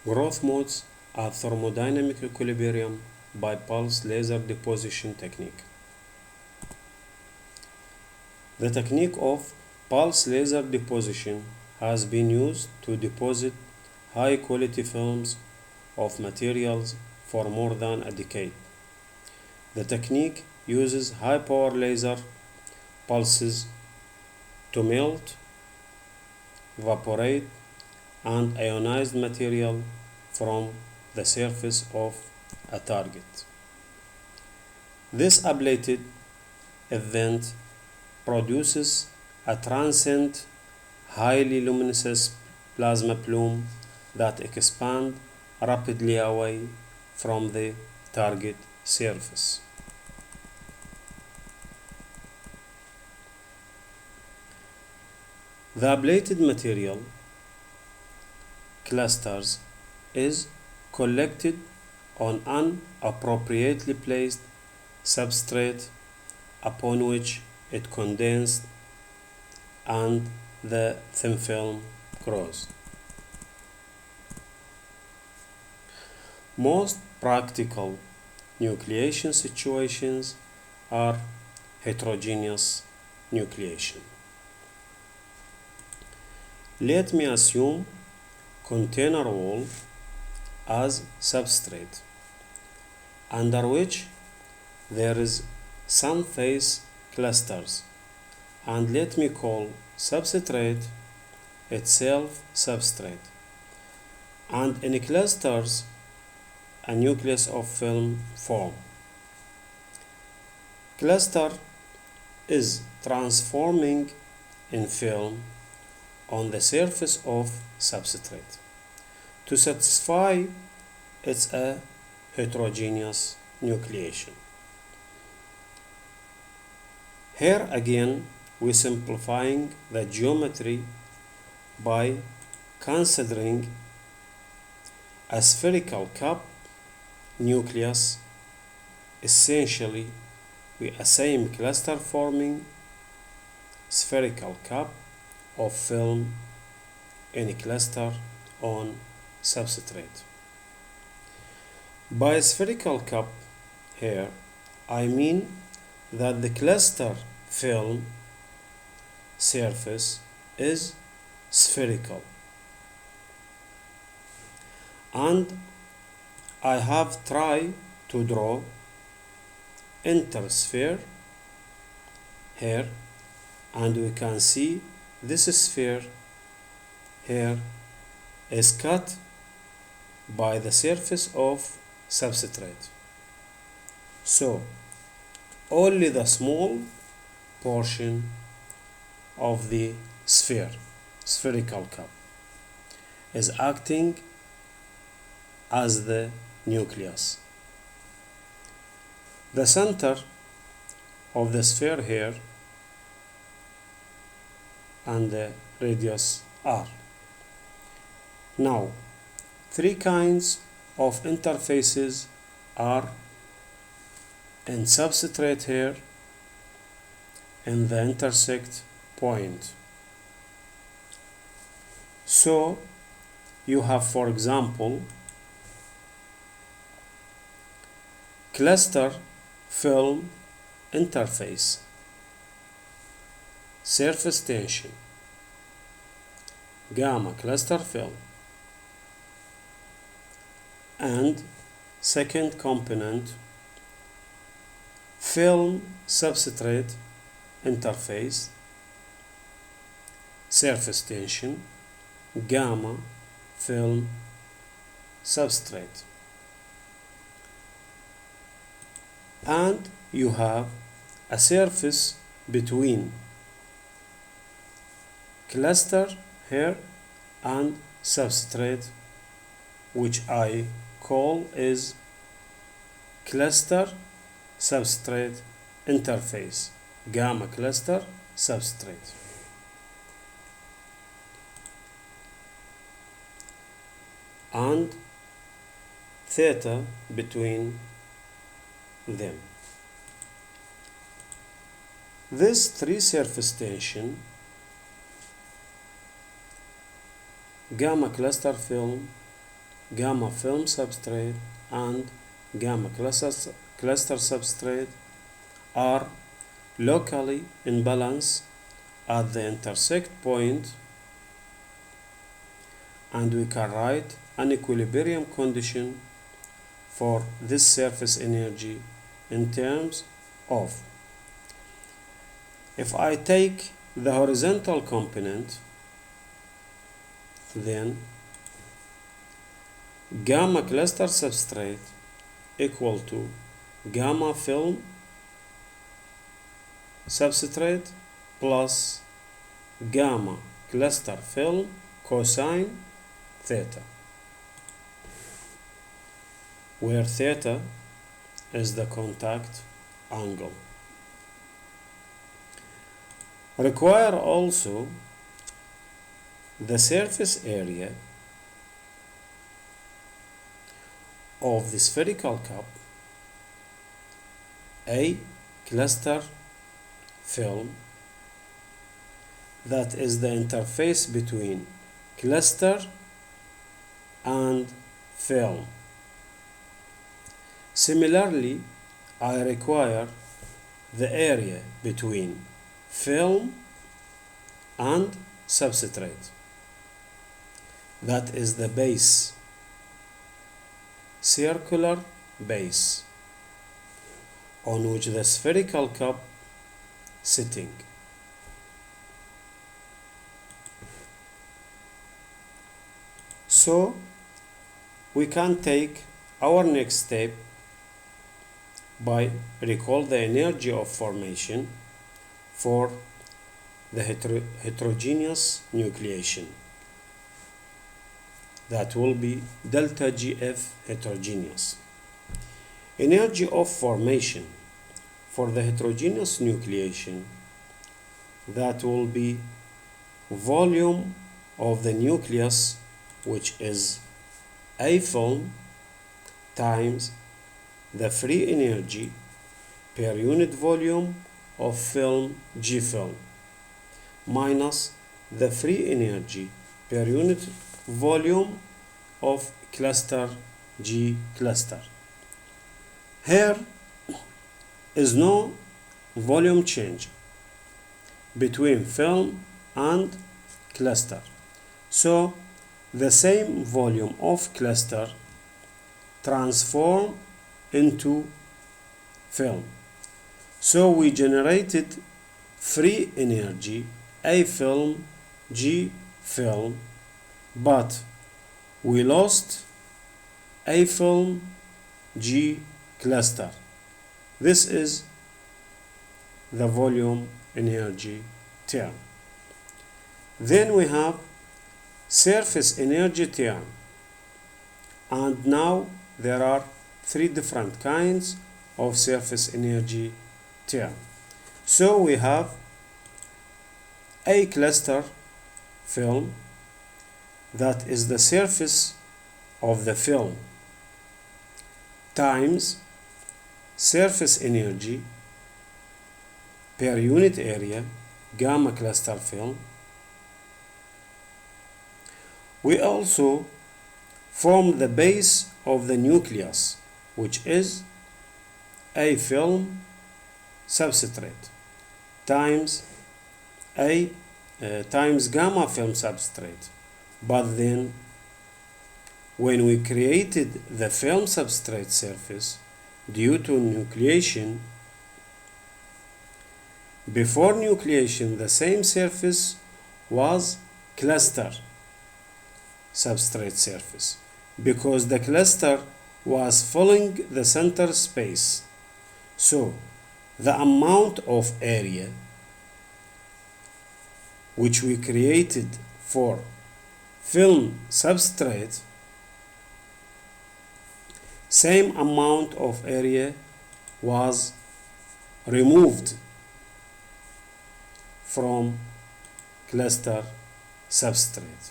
Growth modes at thermodynamic equilibrium by pulse laser deposition technique. The technique of pulse laser deposition has been used to deposit high quality films of materials for more than a decade. The technique uses high power laser pulses to melt, evaporate, and ionized material from the surface of a target. This ablated event produces a transient, highly luminous plasma plume that expands rapidly away from the target surface. The ablated material clusters is collected on an appropriately placed substrate upon which it condensed and the thin film grows. Most practical nucleation situations are heterogeneous nucleation. Let me assume container wall as substrate under which there is some phase clusters, and let me call substrate itself substrate, and in clusters a nucleus of film form. Cluster is transforming in film on the surface of substrate. To satisfy it's a heterogeneous nucleation. Here again we simplifying the geometry by considering a spherical cup nucleus. Essentially we assume cluster forming spherical cup of film in a cluster on substrate. By spherical cup here I mean that the cluster film surface is spherical, and I have tried to draw intersphere here, and we can see this sphere here is cut by the surface of substrate. So only the small portion of the spherical cup is acting as the nucleus. The center of the sphere here and the radius r. Now, three kinds of interfaces are in substrate here in the intersect point. So you have, for example, cluster film interface, surface tension, gamma cluster film, and second component, film substrate interface, surface tension, gamma film substrate. And you have a surface between cluster here and substrate, which I call is cluster substrate interface, gamma cluster substrate. And theta between them. This three surface tension, gamma cluster film, gamma film substrate and gamma cluster substrate are locally in balance at the intersect point, and we can write an equilibrium condition for this surface energy in terms of, if I take the horizontal component, then gamma cluster substrate equal to gamma film substrate plus gamma cluster film cosine theta, where theta is the contact angle. Require also the surface area of the spherical cup, a cluster film, that is the interface between cluster and film. Similarly, I require the area between film and substrate, that is the base, circular base, on which the spherical cup sitting. So we can take our next step by recall the energy of formation for the heterogeneous nucleation. That will be delta GF heterogeneous. Energy of formation for the heterogeneous nucleation, that will be volume of the nucleus, which is A film, times the free energy per unit volume of film G film, minus the free energy per unit volume of cluster G cluster. Here is no volume change between film and cluster, so the same volume of cluster transform into film. So we generated free energy A film G film, but we lost A film G cluster. This is the volume energy term. Then we have surface energy term, and now there are three different kinds of surface energy term. So we have A cluster film, that is the surface of the film, times surface energy per unit area gamma cluster film. We also form the base of the nucleus, which is A film substrate times times gamma film substrate. But then when we created the film substrate surface due to nucleation, before nucleation the same surface was cluster substrate surface, because the cluster was filling the center space. So the amount of area which we created for film substrate, same amount of area was removed from cluster substrate.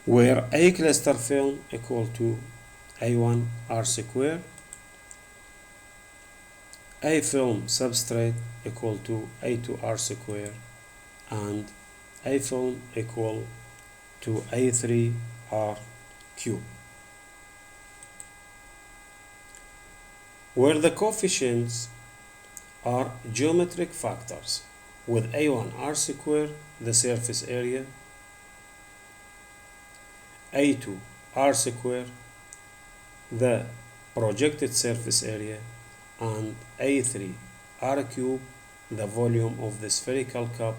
Where A cluster film equal to A1 R square, A film substrate equal to A2 R square, and A film equal to A3R cube, where the coefficients are geometric factors. With A1 R square, the surface area, A2 R square, the projected surface area, and A3 R cube, the volume of the spherical cup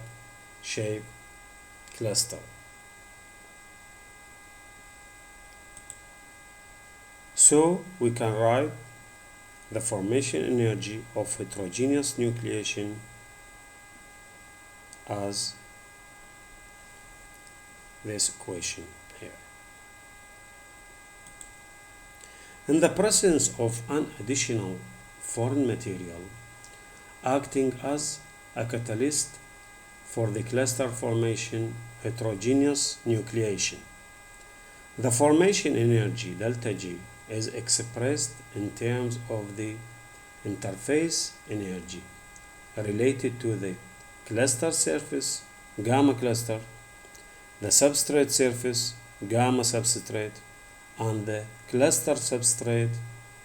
shaped cluster. So we can write the formation energy of heterogeneous nucleation as this equation here. In the presence of an additional foreign material acting as a catalyst for the cluster formation heterogeneous nucleation, the formation energy delta G is expressed in terms of the interface energy related to the cluster surface gamma cluster, the substrate surface gamma substrate, and the cluster substrate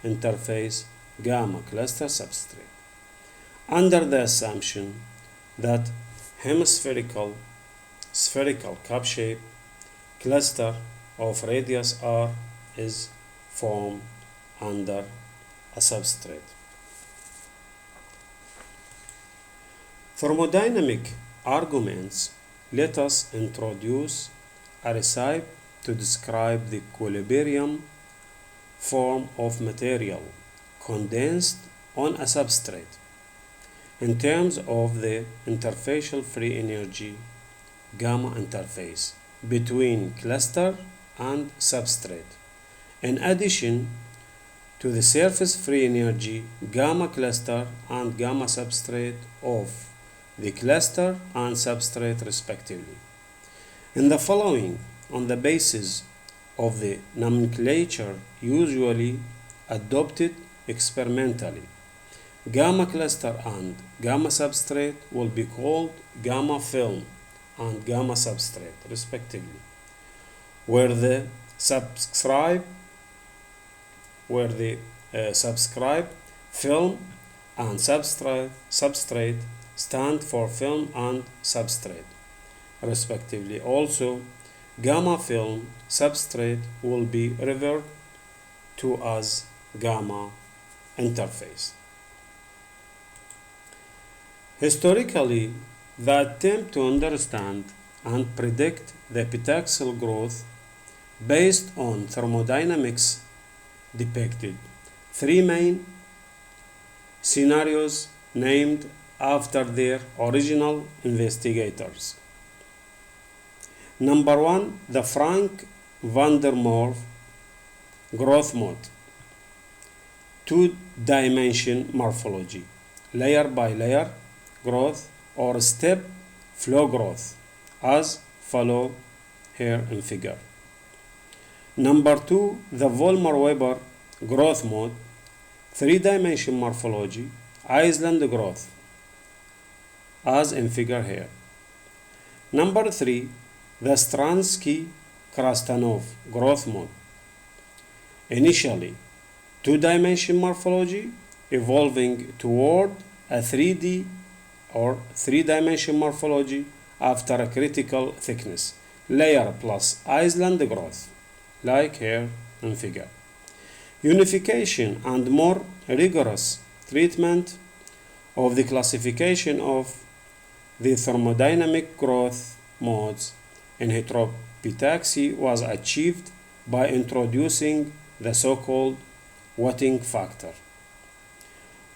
interface gamma cluster substrate, under the assumption that hemispherical spherical cup-shaped cluster of radius r is formed under a substrate. Thermodynamic arguments let us introduce a recipe to describe the equilibrium form of material condensed on a substrate in terms of the interfacial free energy gamma interface between cluster and substrate, in addition to the surface free energy gamma cluster and gamma substrate of the cluster and substrate respectively. In the following, on the basis of the nomenclature usually adopted experimentally, gamma cluster and gamma substrate will be called gamma film and gamma substrate respectively, where the subscribed film and substrate stand for film and substrate respectively. Also, gamma film substrate will be referred to as gamma interface. Historically, the attempt to understand and predict the epitaxial growth based on thermodynamics depicted three main scenarios named after their original investigators. Number one, the Frank van der Merwe growth mode, two-dimension morphology, layer by layer growth or step flow growth, as follow here in figure. Number two, the Vollmer-Weber growth mode, three-dimension morphology, Iceland growth, as in figure here. Number three, the Stransky-Krastanov growth mode, initially two-dimension morphology evolving toward a 3D or three-dimension morphology after a critical thickness, layer plus Iceland growth, like here in figure. Unification and more rigorous treatment of the classification of the thermodynamic growth modes in heteropitaxy was achieved by introducing the so-called wetting factor,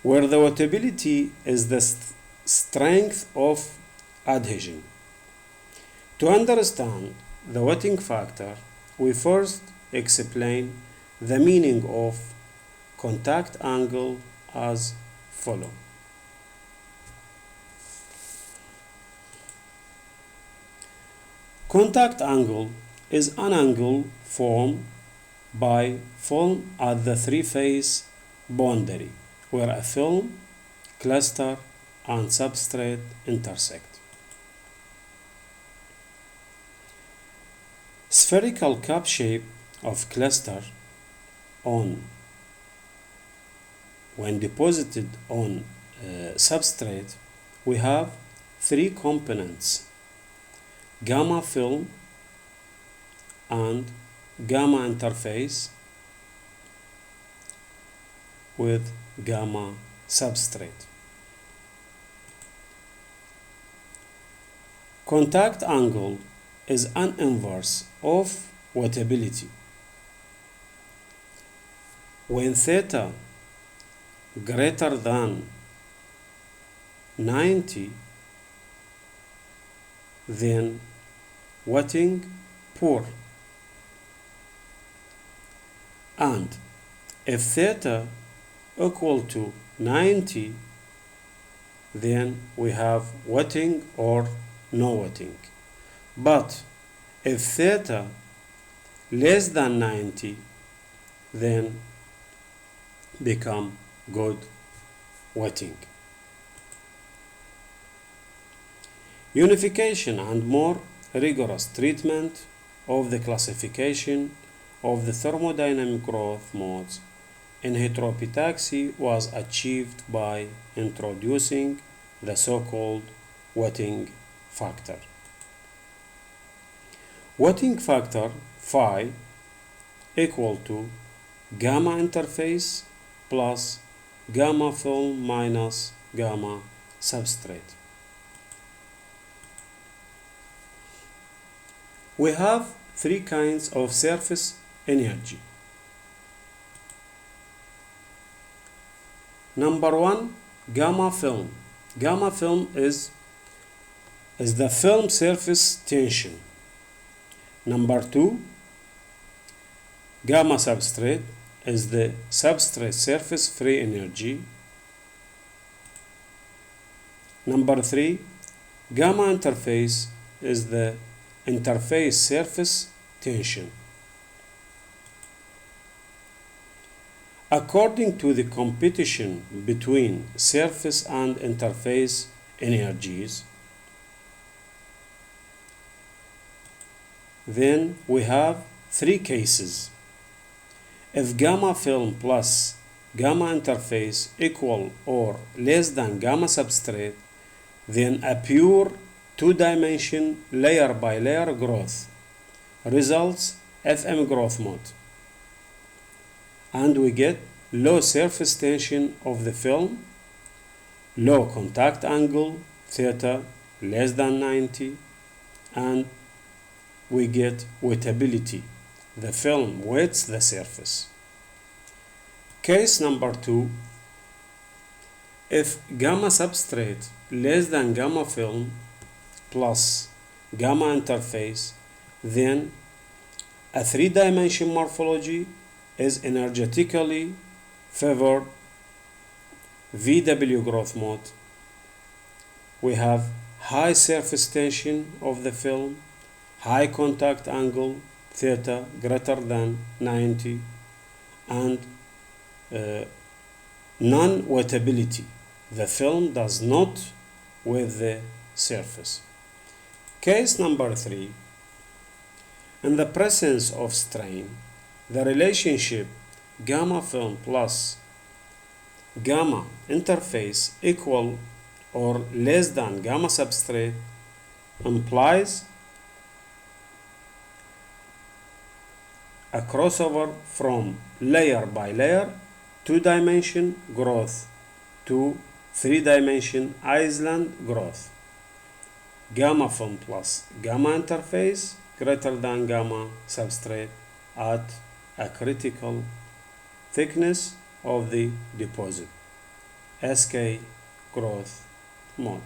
where the wettability is the strength of adhesion. To understand the wetting factor, we first explain the meaning of contact angle as follows. Contact angle is an angle formed by film at the three-phase boundary where a film, cluster, and substrate intersect. spherical cup shape of cluster on when deposited on substrate, we have three components: gamma film and gamma interface with gamma substrate. Contact angle is an inverse of wettability. When theta greater than 90, then wetting poor, and if theta equal to 90, then we have wetting or no wetting. But if theta less than 90, then become good wetting. Unification and more rigorous treatment of the classification of the thermodynamic growth modes in heteropitaxy was achieved by introducing the so-called wetting factor. Wetting factor phi equal to gamma interface plus gamma film minus gamma substrate. We have three kinds of surface energy. Number one, gamma film. Gamma film is the film surface tension. Number two, gamma substrate is the substrate surface free energy. Number three, gamma interface is the interface surface tension. According to the competition between surface and interface energies, then we have three cases. If gamma film plus gamma interface equal or less than gamma substrate, then a pure two-dimension layer by layer growth results FM growth mode, and we get low surface tension of the film, low contact angle theta less than 90, and we get wettability. The film wets the surface. Case number two, if gamma substrate less than gamma film plus gamma interface, then a three-dimension morphology is energetically favored VW growth mode. We have high surface tension of the film, high contact angle theta greater than 90, and non-wettability. The film does not wet the surface. Case number three, in the presence of strain, the relationship gamma film plus gamma interface equal or less than gamma substrate implies a crossover from layer by layer two-dimension growth to three-dimension island growth. Gamma film plus gamma interface greater than gamma substrate at a critical thickness of the deposit, SK growth mode.